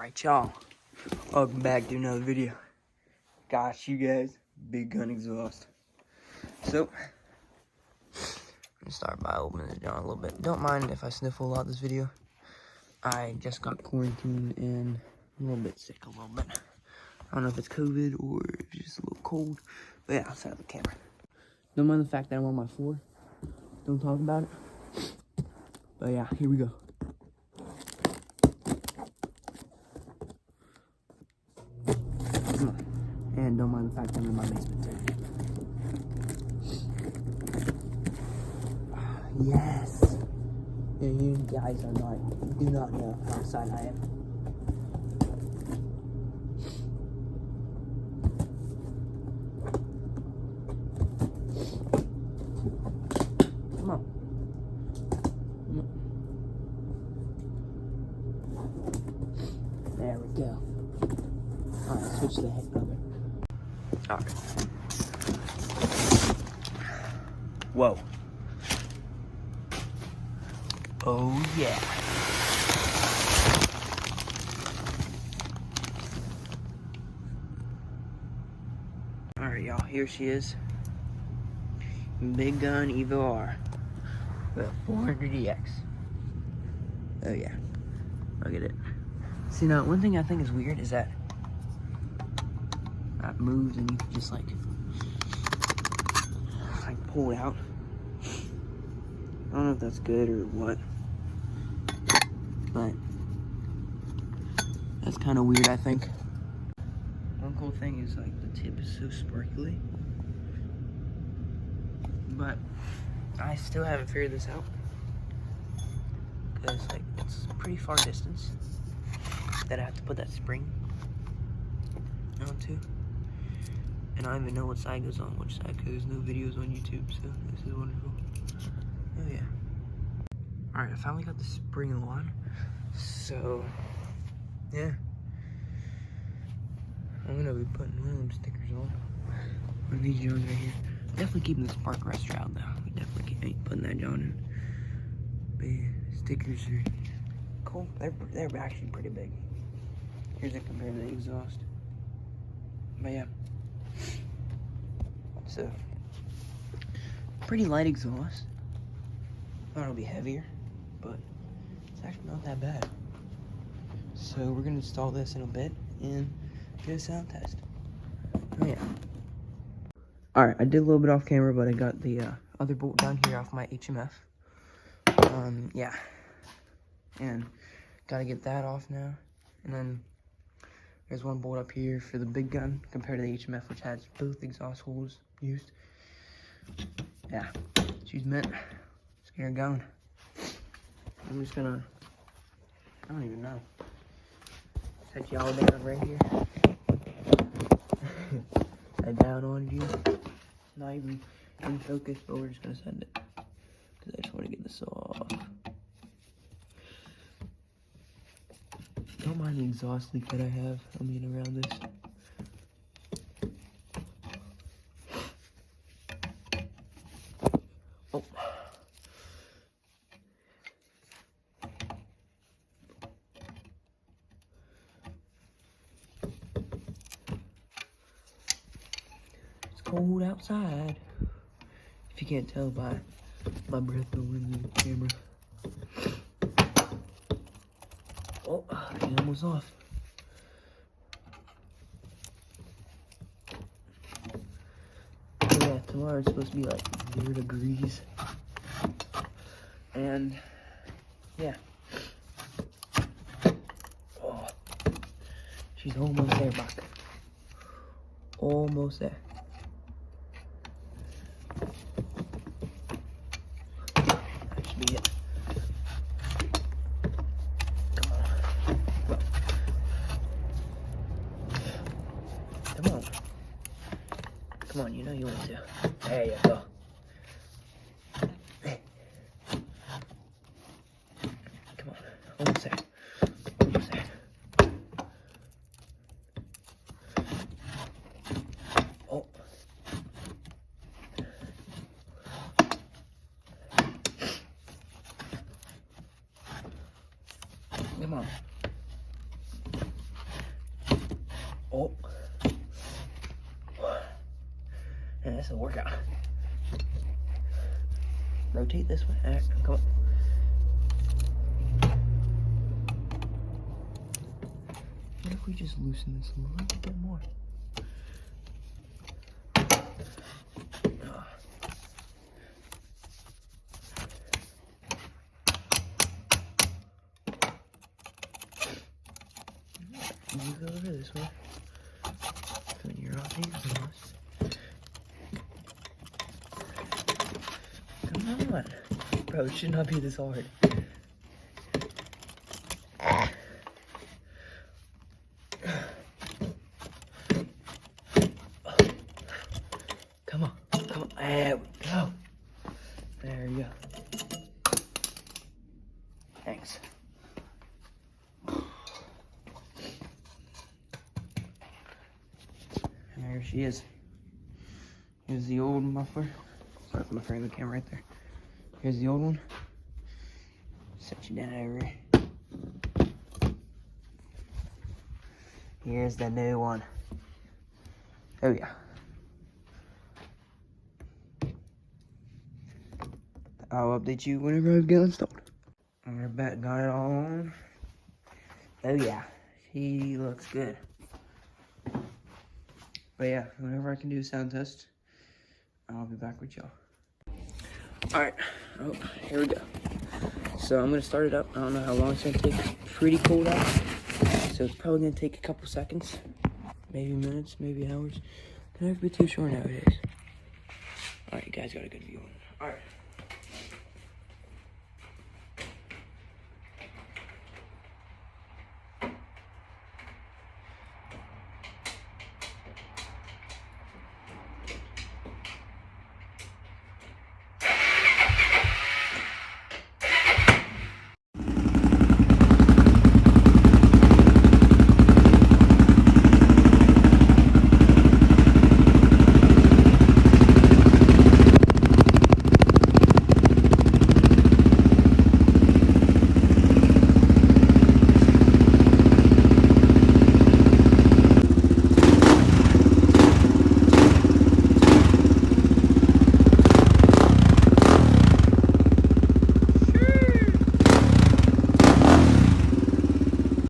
Alright, y'all. Welcome back to another video. Gosh, you guys, big gun exhaust. So, I'm gonna start by opening this down a little bit. Don't mind if I sniffle a lot this video. I just got quarantined and I'm a little bit sick a little bit. I don't know if it's COVID or just a little cold. But yeah, outside of the camera. Don't mind the fact that I'm on my floor. Don't talk about it. But yeah, here we go. And don't mind the fact that I'm in my basement too. Yes. Yeah, you guys do not know how excited I am. Come on. There we go. Alright, switch the head cover. Alright. Whoa. Oh yeah. Alright, y'all, here she is. Big Gun Evo R. The 400EX. Oh yeah. Look at it. See, now, one thing I think is weird is that moves and you can just like pull it out. I don't know if that's good or what, but that's kind of weird, I think. One cool thing is like the tip is so sparkly, but I still haven't figured this out because like it's a pretty far distance that I have to put that spring onto. And I don't even know what side goes on which side because there's no videos on YouTube, so this is wonderful. Oh yeah. Alright, I finally got the spring on. So, yeah. I'm gonna be putting one of them stickers on. One of these Jones right here. Definitely keeping the spark arrestor out though. We definitely ain't putting that John in. But yeah, stickers are cool. They're actually pretty big. Here's it compared to the exhaust. But yeah. So, pretty light exhaust. I thought it'll be heavier, but it's actually not that bad. So we're gonna install this in a bit and do a sound test. Oh yeah. Alright, I did a little bit off camera, but I got the other bolt down here off my HMF. Yeah. And gotta get that off now. And then there's one bolt up here for the big gun compared to the HMF, which has both exhaust holes used. Yeah, she's meant. Let's get her going. I'm just gonna, I don't even know. Set y'all down right here. Head down on you. Not even in focus, but we're just gonna send it. Because I just want to get this off. Don't mind the exhaust leak that I have. I mean, around this. Oh. It's cold outside. If you can't tell by my breath going in the camera. Oh, it's almost off. Yeah, tomorrow it's supposed to be like 0 degrees. And, yeah. Oh, she's almost there, Buck. Almost there. That should be it. Come on, you know you want to. There you go. Hey. Come on, almost there. Almost there. Oh. Come on. Oh. Yeah, that's a workout. Rotate this way. All right, come on. What if we just loosen this a little bit more? You go over this way. So you're on exhaust. Come on. Bro, it should not be this hard. Come on. Come on. There we go. There you go. Thanks. There she is. Here's the old muffler. Sorry for my frame of the camera right there. Here's the old one. Set you down over here. Here's the new one. Oh yeah. I'll update you whenever I've got it installed. We're back, got it all on. Oh yeah, she looks good. But yeah, whenever I can do a sound test, I'll be back with y'all. Alright, oh, here we go. So I'm gonna start it up. I don't know how long it's gonna take. It's pretty cold out. So it's probably gonna take a couple seconds. Maybe minutes, maybe hours. Can never be too sure nowadays. Alright, you guys got a good view on it. Alright.